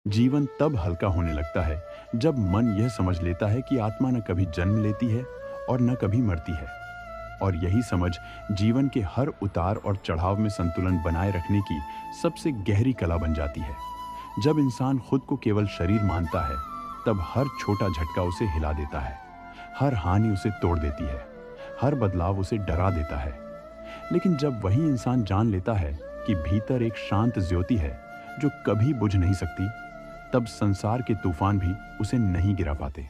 जीवन तब हल्का होने लगता है जब मन यह समझ लेता है कि आत्मा न कभी जन्म लेती है और न कभी मरती है। और यही समझ जीवन के हर उतार और चढ़ाव में संतुलन बनाए रखने की सबसे गहरी कला बन जाती है। जब इंसान खुद को केवल शरीर मानता है, तब हर छोटा झटका उसे हिला देता है, हर हानि उसे तोड़ देती है, हर बदलाव उसे डरा देता है। लेकिन जब वही इंसान जान लेता है कि भीतर एक शांत ज्योति है जो कभी बुझ नहीं सकती, तब संसार के तूफान भी उसे नहीं गिरा पाते।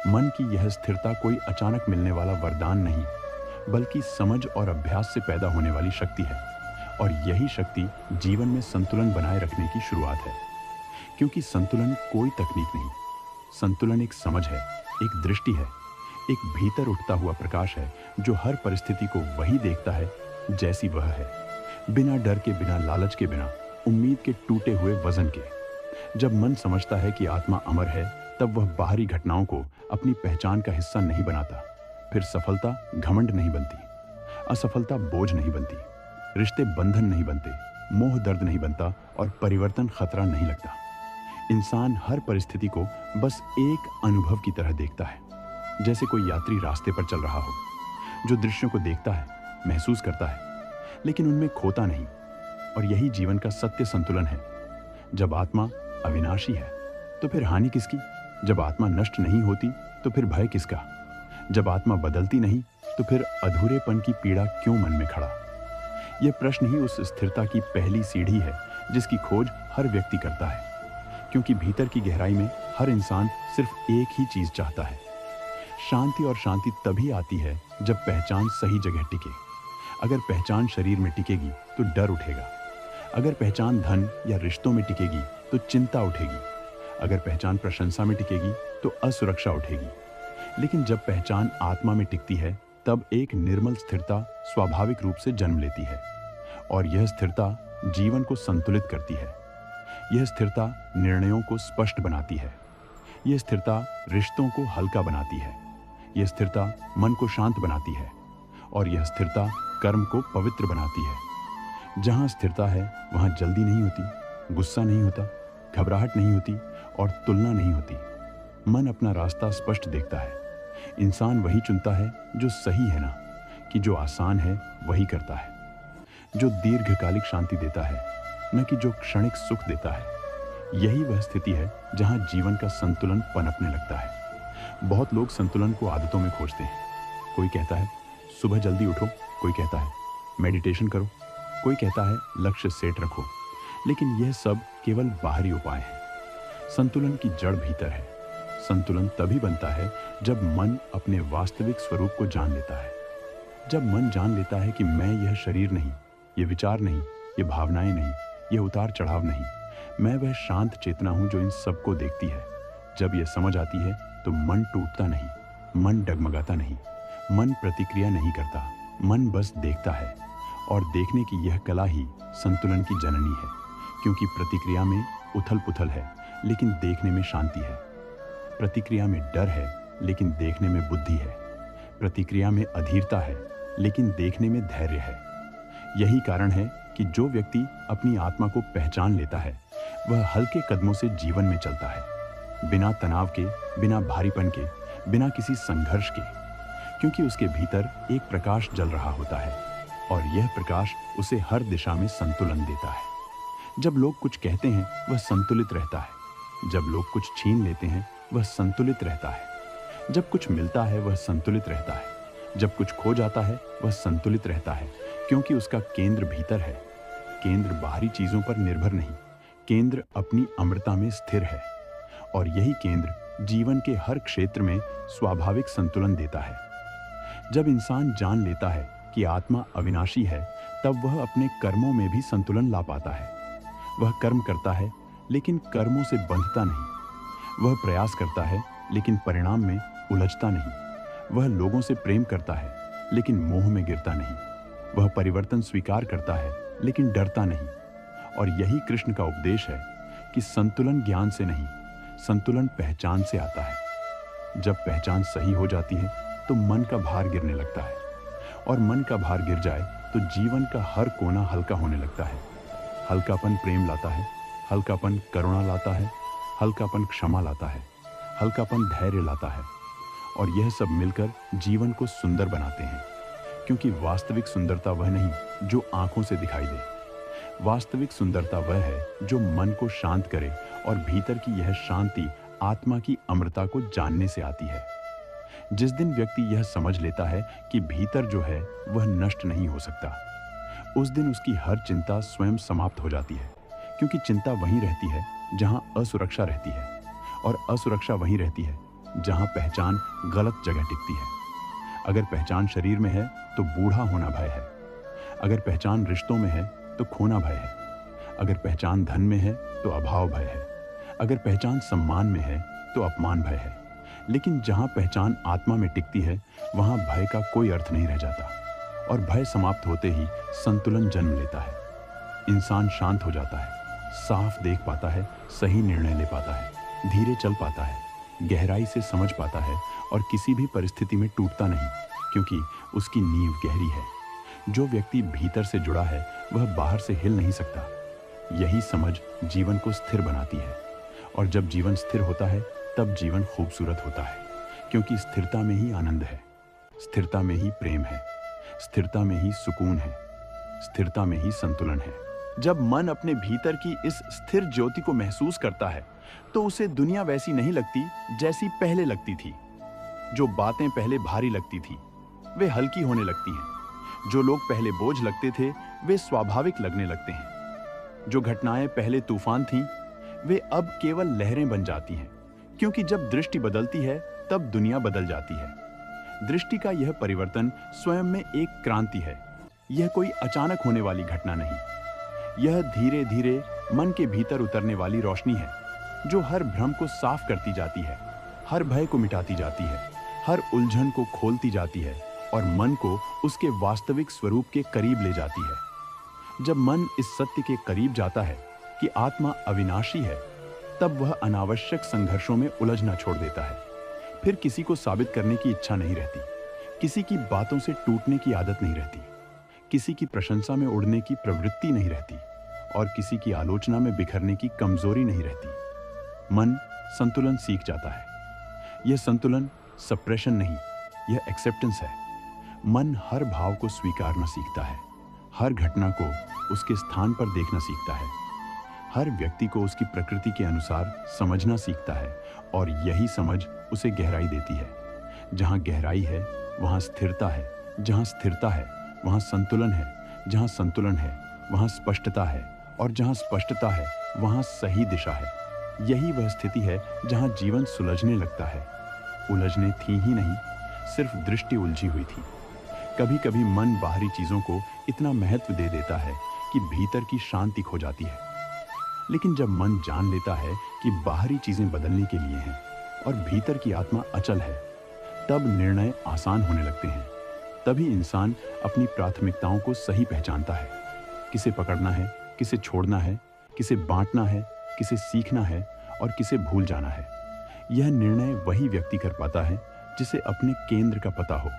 मन की यह स्थिरता कोई अचानक मिलने वाला वरदान नहीं, बल्कि समझ और अभ्यास से पैदा होने वाली शक्ति है। और यही शक्ति जीवन में संतुलन बनाए रखने की शुरुआत है। क्योंकि संतुलन कोई तकनीक नहीं, संतुलन एक समझ है, एक दृष्टि है, एक भीतर उठता हुआ प्रकाश है जो हर परिस्थिति को वही देखता है जैसी वह है, बिना डर के, बिना लालच के, बिना उम्मीद के टूटे हुए वजन के। जब मन समझता है कि आत्मा अमर है, तब वह बाहरी घटनाओं को अपनी पहचान का हिस्सा नहीं बनाता। फिर सफलता घमंड नहीं बनती, असफलता बोझ नहीं बनती, रिश्ते बंधन नहीं बनते, मोह दर्द नहीं बनता और परिवर्तन खतरा नहीं लगता। इंसान हर परिस्थिति को बस एक अनुभव की तरह देखता है, जैसे कोई यात्री रास्ते पर चल रहा हो, जो दृश्यों को देखता है, महसूस करता है, लेकिन उनमें खोता नहीं। और यही जीवन का सत्य संतुलन है। जब आत्मा अविनाशी है, तो फिर हानि किसकी? जब आत्मा नष्ट नहीं होती, तो फिर भय किसका? जब आत्मा बदलती नहीं, तो फिर अधूरेपन की पीड़ा क्यों मन में खड़ा? यह प्रश्न ही उस स्थिरता की पहली सीढ़ी है जिसकी खोज हर व्यक्ति करता है। क्योंकि भीतर की गहराई में हर इंसान सिर्फ एक ही चीज चाहता है, शांति। और शांति तभी आती है जब पहचान सही जगह टिके। अगर पहचान शरीर में टिकेगी तो डर उठेगा। अगर पहचान धन या रिश्तों में टिकेगी तो चिंता उठेगी। अगर पहचान प्रशंसा में टिकेगी तो असुरक्षा उठेगी। लेकिन जब पहचान आत्मा में टिकती है, तब एक निर्मल स्थिरता स्वाभाविक रूप से जन्म लेती है। और यह स्थिरता जीवन को संतुलित करती है। यह स्थिरता निर्णयों को स्पष्ट बनाती है। यह स्थिरता रिश्तों को हल्का बनाती है। यह स्थिरता मन को शांत बनाती है। और यह स्थिरता कर्म को पवित्र बनाती है। जहां स्थिरता है, वहां जल्दी नहीं होती, गुस्सा नहीं होता, घबराहट नहीं होती और तुलना नहीं होती। मन अपना रास्ता स्पष्ट देखता है। इंसान वही चुनता है जो सही है, ना कि जो आसान है वही करता है, जो दीर्घकालिक शांति देता है, न कि जो क्षणिक सुख देता है। यही वह स्थिति है जहां जीवन का संतुलन पनपने लगता है। बहुत लोग संतुलन को आदतों में खोजते हैं। कोई कहता है सुबह जल्दी उठो, कोई कहता है मेडिटेशन करो, कोई कहता है लक्ष्य सेट रखो। लेकिन यह सब केवल बाहरी उपाय हैं। संतुलन की जड़ भीतर है। संतुलन तभी बनता है जब मन अपने वास्तविक स्वरूप को जान लेता है। जब मन जान लेता है कि मैं यह शरीर नहीं, ये विचार नहीं, ये भावनाएं नहीं, ये उतार चढ़ाव नहीं, मैं वह शांत चेतना हूं जो इन सबको देखती है। जब यह समझ आती है तो मन टूटता नहीं, मन डगमगाता नहीं, मन प्रतिक्रिया नहीं करता, मन बस देखता है। और देखने की यह कला ही संतुलन की जननी है। क्योंकि प्रतिक्रिया में उथल पुथल है, लेकिन देखने में शांति है। प्रतिक्रिया में डर है, लेकिन देखने में बुद्धि है। प्रतिक्रिया में अधीरता है, लेकिन देखने में धैर्य है। यही कारण है कि जो व्यक्ति अपनी आत्मा को पहचान लेता है, वह हल्के कदमों से जीवन में चलता है, बिना तनाव के, बिना भारीपन के, बिना किसी संघर्ष के। क्योंकि उसके भीतर एक प्रकाश जल रहा होता है और यह प्रकाश उसे हर दिशा में संतुलन देता है। जब लोग कुछ कहते हैं, वह संतुलित रहता है। जब लोग कुछ छीन लेते हैं, वह संतुलित रहता है। जब कुछ मिलता है, वह संतुलित रहता है। जब कुछ खो जाता है, वह संतुलित रहता है। क्योंकि उसका केंद्र भीतर है। केंद्र बाहरी चीजों पर निर्भर नहीं, केंद्र अपनी अमरता में स्थिर है। और यही केंद्र जीवन के हर क्षेत्र में स्वाभाविक संतुलन देता है। जब इंसान जान लेता है कि आत्मा अविनाशी है, तब वह अपने कर्मों में भी संतुलन ला पाता है। वह कर्म करता है, लेकिन कर्मों से बंधता नहीं। वह प्रयास करता है, लेकिन परिणाम में उलझता नहीं। वह लोगों से प्रेम करता है, लेकिन मोह में गिरता नहीं। वह परिवर्तन स्वीकार करता है, लेकिन डरता नहीं। और यही कृष्ण का उपदेश है कि संतुलन ज्ञान से नहीं, संतुलन पहचान से आता है। जब पहचान सही हो जाती है, तो मन का भार गिरने लगता है। और मन का भार गिर जाए तो जीवन का हर कोना हल्का होने लगता है। हल्कापन प्रेम लाता है, हल्कापन करुणा लाता है, हल्कापन क्षमा लाता है, हल्कापन धैर्य लाता है। और यह सब मिलकर जीवन को सुंदर बनाते हैं, क्योंकि वास्तविक सुंदरता वह नहीं जो आंखों से दिखाई दे। वास्तविक सुंदरता वह है जो मन को शांत करे, और भीतर की यह शांति आत्मा की अमरता को जानने से आती है। जिस दिन व्यक्ति यह समझ लेता है कि भीतर जो है वह नष्ट नहीं हो सकता, उस दिन उसकी हर चिंता स्वयं समाप्त हो जाती है, क्योंकि चिंता वहीं रहती है जहां असुरक्षा रहती है, और असुरक्षा वहीं रहती है जहां पहचान गलत जगह टिकती है। अगर पहचान शरीर में है तो बूढ़ा होना भय है, अगर पहचान रिश्तों में है तो खोना भय है, अगर पहचान धन में है तो अभाव भय है, अगर पहचान सम्मान में है तो अपमान भय है। लेकिन जहां पहचान आत्मा में टिकती है वहां भय का कोई अर्थ नहीं रह जाता, और भय समाप्त होते ही संतुलन जन्म लेता है। इंसान शांत हो जाता है, साफ देख पाता है, सही निर्णय ले पाता है, धीरे चल पाता है, गहराई से समझ पाता है, और किसी भी परिस्थिति में टूटता नहीं, क्योंकि उसकी नींव गहरी है। जो व्यक्ति भीतर से जुड़ा है वह बाहर से हिल नहीं सकता। यही समझ जीवन को स्थिर बनाती है, और जब जीवन स्थिर होता है तब जीवन खूबसूरत होता है, क्योंकि स्थिरता में ही आनंद है, स्थिरता में ही प्रेम है, स्थिरता में ही सुकून है, स्थिरता में ही संतुलन है। जब मन अपने भीतर की इस स्थिर ज्योति को महसूस करता है तो उसे दुनिया वैसी नहीं लगती जैसी पहले लगती थी। जो बातें पहले भारी लगती थी वे हल्की होने लगती हैं। जो लोग पहले बोझ लगते थे वे स्वाभाविक लगने लगते हैं। जो घटनाएं पहले तूफान थीं वे अब केवल लहरें बन जाती हैं, क्योंकि जब दृष्टि बदलती है तब दुनिया बदल जाती है। दृष्टि का यह परिवर्तन स्वयं में एक क्रांति है। यह कोई अचानक होने वाली घटना नहीं, यह धीरे धीरे मन के भीतर उतरने वाली रोशनी है, जो हर भ्रम को साफ करती जाती है, हर भय को मिटाती जाती है, हर उलझन को खोलती जाती है, और मन को उसके वास्तविक स्वरूप के करीब ले जाती है। जब मन इस सत्य के करीब जाता है कि आत्मा अविनाशी है, तब वह अनावश्यक संघर्षों में उलझना छोड़ देता है। फिर किसी को साबित करने की इच्छा नहीं रहती, किसी की बातों से टूटने की आदत नहीं रहती, किसी की प्रशंसा में उड़ने की प्रवृत्ति नहीं रहती, और किसी की आलोचना में बिखरने की कमजोरी नहीं रहती। मन संतुलन सीख जाता है। यह संतुलन सप्रेशन नहीं, यह एक्सेप्टेंस है। मन हर भाव को स्वीकारना सीखता है, हर घटना को उसके स्थान पर देखना सीखता है, हर व्यक्ति को उसकी प्रकृति के अनुसार समझना सीखता है, और यही समझ उसे गहराई देती है। जहाँ गहराई है वहाँ स्थिरता है, जहाँ स्थिरता है वहाँ संतुलन है, जहाँ संतुलन है वहाँ स्पष्टता है, और जहाँ स्पष्टता है वहाँ सही दिशा है। यही वह स्थिति है जहाँ जीवन सुलझने लगता है। उलझने थी ही नहीं, सिर्फ दृष्टि उलझी हुई थी। कभी कभी मन बाहरी चीजों को इतना महत्व दे देता है कि भीतर की शांति खो जाती है। लेकिन जब मन जान लेता है कि बाहरी चीजें बदलने के लिए हैं और भीतर की आत्मा अचल है, तब निर्णय आसान होने लगते हैं। तभी इंसान अपनी प्राथमिकताओं को सही पहचानता है। किसे पकड़ना है, किसे छोड़ना है, किसे बांटना है, किसे सीखना है, और किसे भूल जाना है। यह निर्णय वही व्यक्ति कर पाता है जिसे अपने केंद्र का पता हो,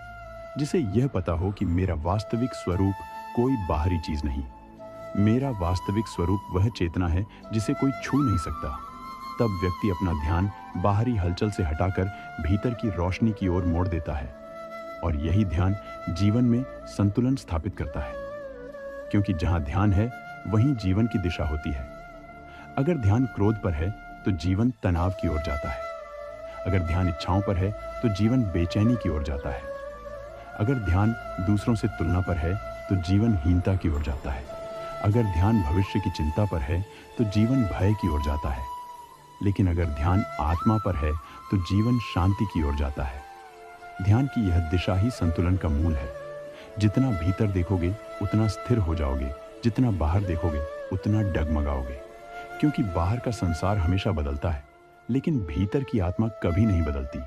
जिसे यह पता हो कि मेरा वास्तविक स्वरूप कोई बाहरी चीज नहीं। मेरा वास्तविक स्वरूप वह चेतना है जिसे कोई छू नहीं सकता। तब व्यक्ति अपना ध्यान बाहरी हलचल से हटाकर भीतर की रोशनी की ओर मोड़ देता है, और यही ध्यान जीवन में संतुलन स्थापित करता है। क्योंकि जहां ध्यान है वहीं जीवन की दिशा होती है। अगर ध्यान क्रोध पर है तो जीवन तनाव की ओर जाता है। अगर ध्यान इच्छाओं पर है तो जीवन बेचैनी की ओर जाता है। अगर ध्यान दूसरों से तुलना पर है तो जीवन हीनता की ओर जाता है। अगर ध्यान भविष्य की चिंता पर है तो जीवन भय की ओर जाता है। लेकिन अगर ध्यान आत्मा पर है तो जीवन शांति की ओर जाता है। ध्यान की यह दिशा ही संतुलन का मूल है। जितना भीतर देखोगे उतना स्थिर हो जाओगे, जितना बाहर देखोगे उतना डगमगाओगे। क्योंकि बाहर का संसार हमेशा बदलता है, लेकिन भीतर की आत्मा कभी नहीं बदलती।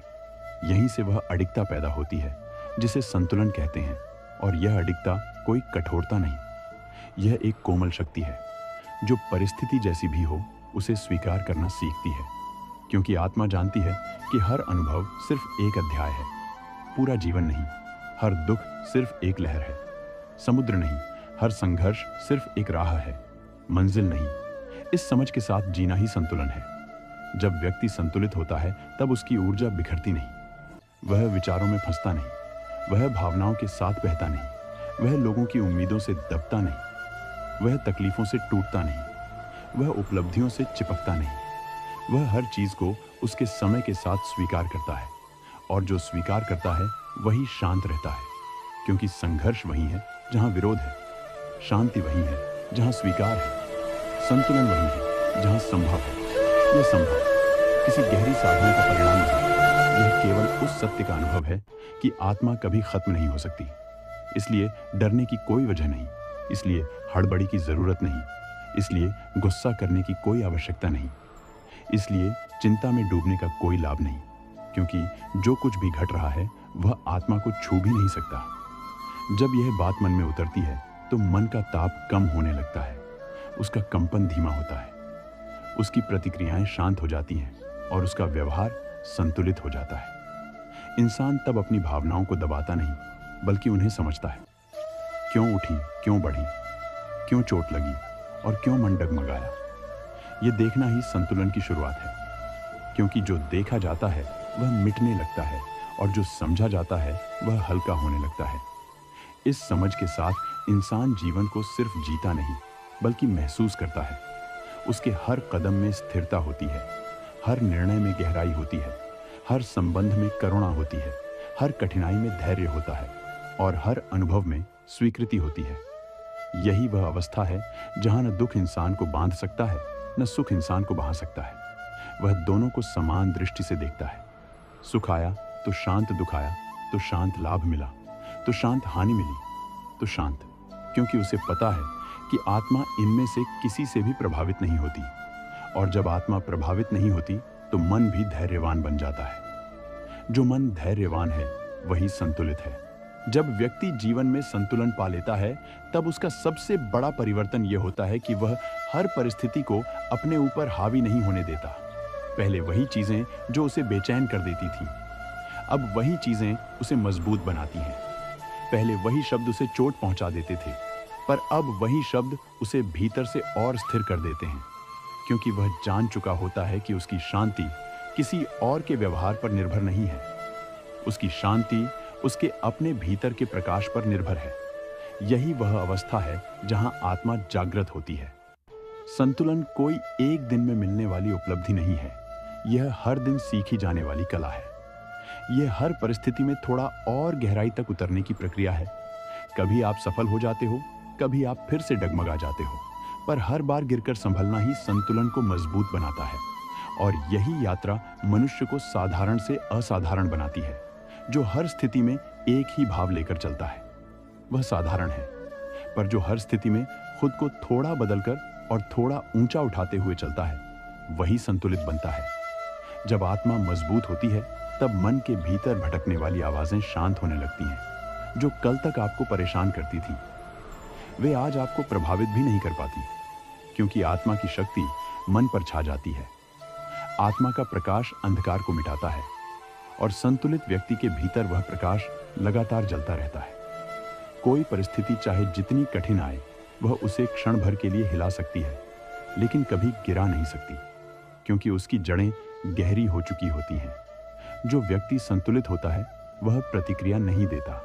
यहीं से वह अडिगता पैदा होती है जिसे संतुलन कहते हैं। और यह अडिगता कोई कठोरता नहीं, यह एक कोमल शक्ति है जो परिस्थिति जैसी भी हो उसे स्वीकार करना सीखती है। क्योंकि आत्मा जानती है कि हर अनुभव सिर्फ एक अध्याय है, पूरा जीवन नहीं। हर दुख सिर्फ एक लहर है, समुद्र नहीं। हर संघर्ष सिर्फ एक राह है, मंजिल नहीं। इस समझ के साथ जीना ही संतुलन है। जब व्यक्ति संतुलित होता है तब उसकी ऊर्जा बिखरती नहीं, वह विचारों में फंसता नहीं, वह भावनाओं के साथ बहता नहीं, वह लोगों की उम्मीदों से दबता नहीं, वह तकलीफों से टूटता नहीं, वह उपलब्धियों से चिपकता नहीं। वह हर चीज को उसके समय के साथ स्वीकार करता है, और जो स्वीकार करता है वही शांत रहता है। क्योंकि संघर्ष वही है जहां विरोध है, शांति वही है जहां स्वीकार है, संतुलन वही है जहां संभव है। यह संभव किसी गहरी साधना का परिणाम नहीं, यह केवल उस सत्य का अनुभव है कि आत्मा कभी खत्म नहीं हो सकती। इसलिए डरने की कोई वजह नहीं, इसलिए हड़बड़ी की जरूरत नहीं, इसलिए गुस्सा करने की कोई आवश्यकता नहीं, इसलिए चिंता में डूबने का कोई लाभ नहीं। क्योंकि जो कुछ भी घट रहा है वह आत्मा को छू भी नहीं सकता। जब यह बात मन में उतरती है तो मन का ताप कम होने लगता है, उसका कंपन धीमा होता है, उसकी प्रतिक्रियाएं शांत हो जाती हैं और उसका व्यवहार संतुलित हो जाता है। इंसान तब अपनी भावनाओं को दबाता नहीं बल्कि उन्हें समझता है। क्यों उठी, क्यों बढ़ी, क्यों चोट लगी और क्यों मन डगमगाया। यह देखना ही संतुलन की शुरुआत है। क्योंकि जो देखा जाता है वह मिटने लगता है और जो समझा जाता है वह हल्का होने लगता है। इस समझ के साथ इंसान जीवन को सिर्फ जीता नहीं बल्कि महसूस करता है। उसके हर कदम में स्थिरता होती है, हर निर्णय में गहराई होती है, हर संबंध में करुणा होती है, हर कठिनाई में धैर्य होता है और हर अनुभव में स्वीकृति होती है। यही वह अवस्था है जहां न दुख इंसान को बांध सकता है न सुख इंसान को बहा सकता है। वह दोनों को समान दृष्टि से देखता है। सुख आया तो शांत, दुख आया तो शांत, लाभ मिला तो शांत, हानि मिली तो शांत। क्योंकि उसे पता है कि आत्मा इनमें से किसी से भी प्रभावित नहीं होती, और जब आत्मा प्रभावित नहीं होती तो मन भी धैर्यवान बन जाता है। जो मन धैर्यवान है वही संतुलित है। जब व्यक्ति जीवन में संतुलन पा लेता है तब उसका सबसे बड़ा परिवर्तन यह होता है कि वह हर परिस्थिति को अपने ऊपर हावी नहीं होने देता। पहले वही चीजें जो उसे बेचैन कर देती थी, अब वही चीजें उसे मजबूत बनाती हैं। पहले वही शब्द उसे चोट पहुंचा देते थे, पर अब वही शब्द उसे भीतर से और स्थिर कर देते हैं। क्योंकि वह जान चुका होता है कि उसकी शांति किसी और के व्यवहार पर निर्भर नहीं है, उसकी शांति उसके अपने भीतर के प्रकाश पर निर्भर है। यही वह अवस्था है जहां आत्मा जागृत होती है। संतुलन कोई एक दिन में मिलने वाली उपलब्धि नहीं है, यह हर दिन सीखी जाने वाली कला है। यह हर परिस्थिति में थोड़ा और गहराई तक उतरने की प्रक्रिया है। कभी आप सफल हो जाते हो, कभी आप फिर से डगमगा जाते हो, पर हर बार गिरकर संभलना ही संतुलन को मजबूत बनाता है। और यही यात्रा मनुष्य को साधारण से असाधारण बनाती है, जो हर स्थिति में एक ही भाव लेकर चलता है। वह साधारण है, पर जो हर स्थिति में खुद को थोड़ा बदलकर और थोड़ा ऊंचा उठाते हुए चलता है, वही संतुलित बनता है। जब आत्मा मजबूत होती है तब मन के भीतर भटकने वाली आवाजें शांत होने लगती हैं। जो कल तक आपको परेशान करती थी, वे आज आपको प्रभावित भी नहीं कर पाती, क्योंकि आत्मा की शक्ति मन पर छा जाती है। आत्मा का प्रकाश अंधकार को मिटाता है और संतुलित व्यक्ति के भीतर वह प्रकाश लगातार जलता रहता है। कोई परिस्थिति चाहे जितनी कठिन आए, वह उसे क्षण भर के लिए हिला सकती है, लेकिन कभी गिरा नहीं सकती, क्योंकि उसकी जड़ें गहरी हो चुकी होती हैं। जो व्यक्ति संतुलित होता है वह प्रतिक्रिया नहीं देता,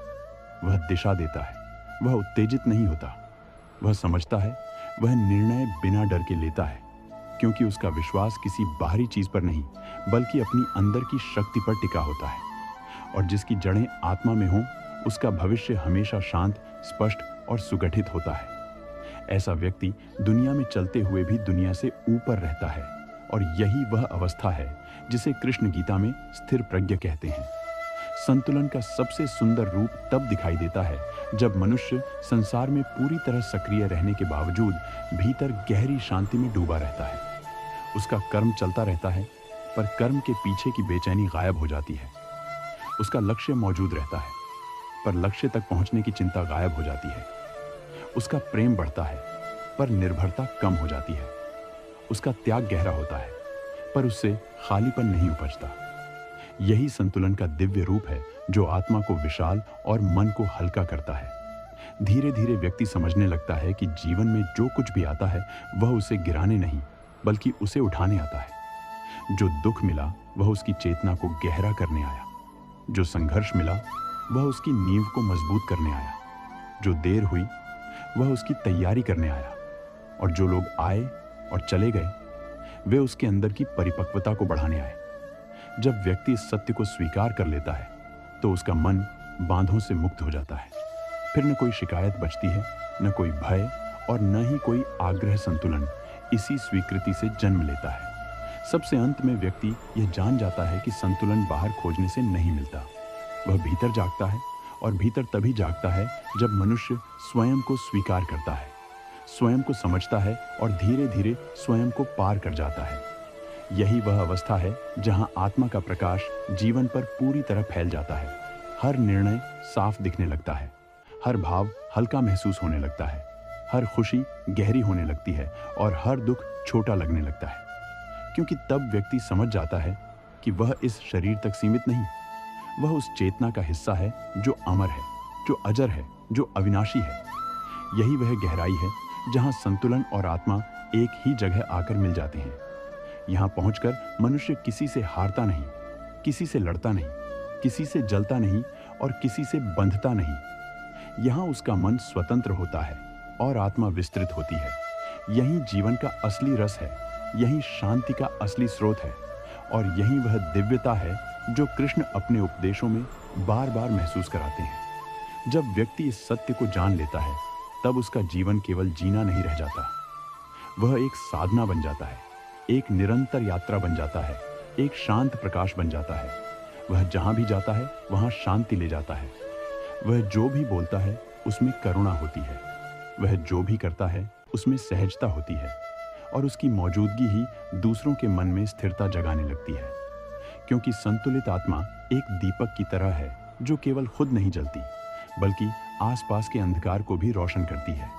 वह दिशा देता है, वह उत्तेजित नहीं होता, वह समझता है, वह निर्णय बिना डर के लेता है, क्योंकि उसका विश्वास किसी बाहरी चीज पर नहीं बल्कि अपनी अंदर की शक्ति पर टिका होता है। और जिसकी जड़ें आत्मा में हों, उसका भविष्य हमेशा शांत, स्पष्ट और सुगठित होता है। ऐसा व्यक्ति दुनिया में चलते हुए भी दुनिया से ऊपर रहता है, और यही वह अवस्था है जिसे कृष्ण गीता में स्थिर प्रज्ञ कहते हैं। संतुलन का सबसे सुंदर रूप तब दिखाई देता है जब मनुष्य संसार में पूरी तरह सक्रिय रहने के बावजूद भीतर गहरी शांति में डूबा रहता है। उसका कर्म चलता रहता है, पर कर्म के पीछे की बेचैनी गायब हो जाती है। उसका लक्ष्य मौजूद रहता है, पर लक्ष्य तक पहुंचने की चिंता गायब हो जाती है। उसका प्रेम बढ़ता है, पर निर्भरता कम हो जाती है। उसका त्याग गहरा होता है, पर उससे खालीपन नहीं उपजता। यही संतुलन का दिव्य रूप है जो आत्मा को विशाल और मन को हल्का करता है। धीरे धीरे व्यक्ति समझने लगता है कि जीवन में जो कुछ भी आता है वह उसे गिराने नहीं बल्कि उसे उठाने आता है। जो दुख मिला वह उसकी चेतना को गहरा करने आया, जो संघर्ष मिला वह उसकी नींव को मजबूत करने आया, जो देर हुई वह उसकी तैयारी करने आया, और जो लोग आए और चले गए वे उसके अंदर की परिपक्वता को बढ़ाने आए। जब व्यक्ति इस सत्य को स्वीकार कर लेता है तो उसका मन बांधों से मुक्त हो जाता है। फिर न कोई शिकायत बचती है, न कोई भय और न ही कोई आग्रह। संतुलन इसी स्वीकृति से जन्म लेता है। सबसे अंत में व्यक्ति यह जान जाता है कि संतुलन बाहर खोजने से नहीं मिलता, वह भीतर जागता है, और भीतर तभी जागता है जब मनुष्य स्वयं को स्वीकार करता है, स्वयं को समझता है और धीरे धीरे स्वयं को पार कर जाता है। यही वह अवस्था है जहां आत्मा का प्रकाश जीवन पर पूरी तरह फैल जाता है। हर निर्णय साफ दिखने लगता है, हर भाव हल्का महसूस होने लगता है, हर खुशी गहरी होने लगती है और हर दुख छोटा लगने लगता है। क्योंकि तब व्यक्ति समझ जाता है कि वह इस शरीर तक सीमित नहीं, वह उस चेतना का हिस्सा है जो अमर है, जो अजर है, जो अविनाशी है। यही वह गहराई है जहां संतुलन और आत्मा एक ही जगह आकर मिल जाते हैं। यहां पहुंचकर मनुष्य किसी से हारता नहीं, किसी से लड़ता नहीं, किसी से जलता नहीं और किसी से बंधता नहीं। यहां उसका मन स्वतंत्र होता है और आत्मा विस्तृत होती है। यही जीवन का असली रस है, यही शांति का असली स्रोत है, और यही वह दिव्यता है जो कृष्ण अपने उपदेशों में बार बार महसूस कराते हैं। जब व्यक्ति इस सत्य को जान लेता है तब उसका जीवन केवल जीना नहीं रह जाता, वह एक साधना बन जाता है, एक निरंतर यात्रा बन जाता है, एक शांत प्रकाश बन जाता है। वह जहां भी जाता है वहां शांति ले जाता है। वह जो भी बोलता है उसमें करुणा होती है, वह जो भी करता है उसमें सहजता होती है, और उसकी मौजूदगी ही दूसरों के मन में स्थिरता जगाने लगती है। क्योंकि संतुलित आत्मा एक दीपक की तरह है जो केवल खुद नहीं जलती बल्कि आसपास के अंधकार को भी रोशन करती है।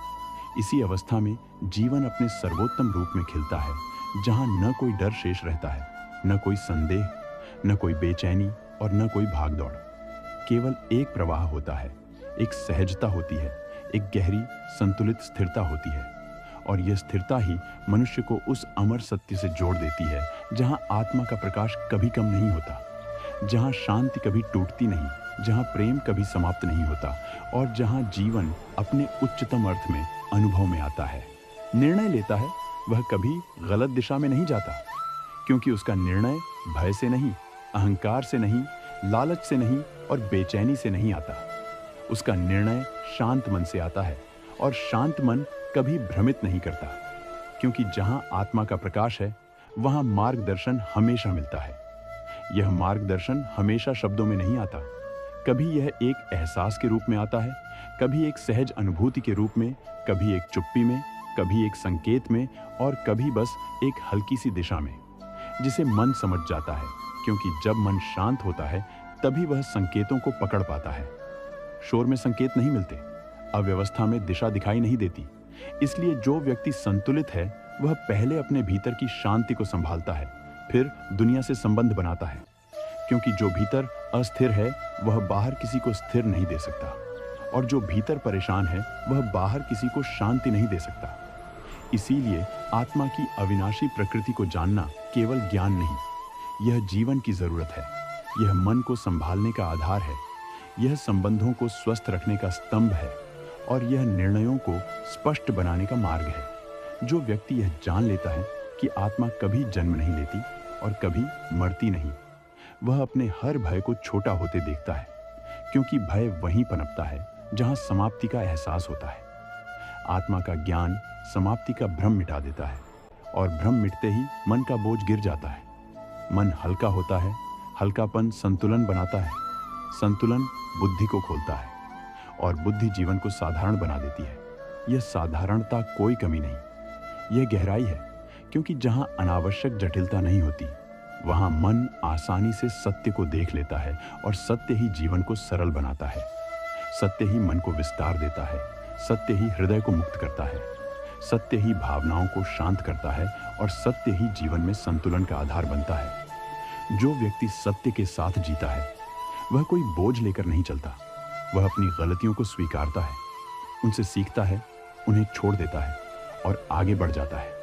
इसी अवस्था में जीवन अपने सर्वोत्तम रूप में खिलता है, जहां न कोई डर शेष रहता है, न कोई संदेह, न कोई बेचैनी और न कोई भागदौड़। केवल एक प्रवाह होता है, एक सहजता होती है, एक गहरी संतुलित स्थिरता होती है, और यह स्थिरता ही मनुष्य को उस अमर सत्य से जोड़ देती है जहां आत्मा का प्रकाश कभी कम नहीं होता, जहां शांति कभी टूटती नहीं, जहां प्रेम कभी समाप्त नहीं होता, और जहां जीवन अपने उच्चतम अर्थ में अनुभव में आता है। निर्णय लेता है वह कभी गलत दिशा में नहीं जाता, क्योंकि उसका निर्णय भय से नहीं, अहंकार से नहीं, लालच से नहीं और बेचैनी से नहीं आता। उसका निर्णय शांत मन से आता है, और शांत मन कभी भ्रमित नहीं करता, क्योंकि जहां आत्मा का प्रकाश है वहां मार्गदर्शन हमेशा मिलता है। यह मार्गदर्शन हमेशा शब्दों में नहीं आता, कभी यह एक एहसास के रूप में आता है, कभी एक सहज अनुभूति के रूप में, कभी एक चुप्पी में, कभी एक संकेत में, और कभी बस एक हल्की सी दिशा में, जिसे मन समझ जाता है। क्योंकि जब मन शांत होता है तभी वह संकेतों को पकड़ पाता है। शोर में संकेत नहीं मिलते, अव्यवस्था में दिशा दिखाई नहीं देती। इसलिए जो व्यक्ति संतुलित है वह पहले अपने भीतर की शांति को संभालता है, फिर दुनिया से संबंध बनाता है। क्योंकि जो भीतर अस्थिर है वह बाहर किसी को स्थिर नहीं दे सकता, और जो भीतर परेशान है वह बाहर किसी को शांति नहीं दे सकता। इसीलिए आत्मा की अविनाशी प्रकृति को जानना केवल ज्ञान नहीं, यह जीवन की जरूरत है, यह मन को संभालने का आधार है, यह संबंधों को स्वस्थ रखने का स्तंभ है, और यह निर्णयों को स्पष्ट बनाने का मार्ग है। जो व्यक्ति यह जान लेता है कि आत्मा कभी जन्म नहीं लेती और कभी मरती नहीं, वह अपने हर भय को छोटा होते देखता है, क्योंकि भय वहीं पनपता है जहां समाप्ति का एहसास होता है। आत्मा का ज्ञान समाप्ति का भ्रम मिटा देता है, और भ्रम मिटते ही मन का बोझ गिर जाता है। मन हल्का होता है, हल्कापन संतुलन बनाता है, संतुलन बुद्धि को खोलता है, और बुद्धि जीवन को साधारण बना देती है। यह साधारणता कोई कमी नहीं, यह गहराई है, क्योंकि जहां अनावश्यक जटिलता नहीं होती वहां मन आसानी से सत्य को देख लेता है, और सत्य ही जीवन को सरल बनाता है। सत्य ही मन को विस्तार देता है, सत्य ही हृदय को मुक्त करता है, सत्य ही भावनाओं को शांत करता है, और सत्य ही जीवन में संतुलन का आधार बनता है। जो व्यक्ति सत्य के साथ जीता है वह कोई बोझ लेकर नहीं चलता, वह अपनी गलतियों को स्वीकारता है, उनसे सीखता है, उन्हें छोड़ देता है और आगे बढ़ जाता है।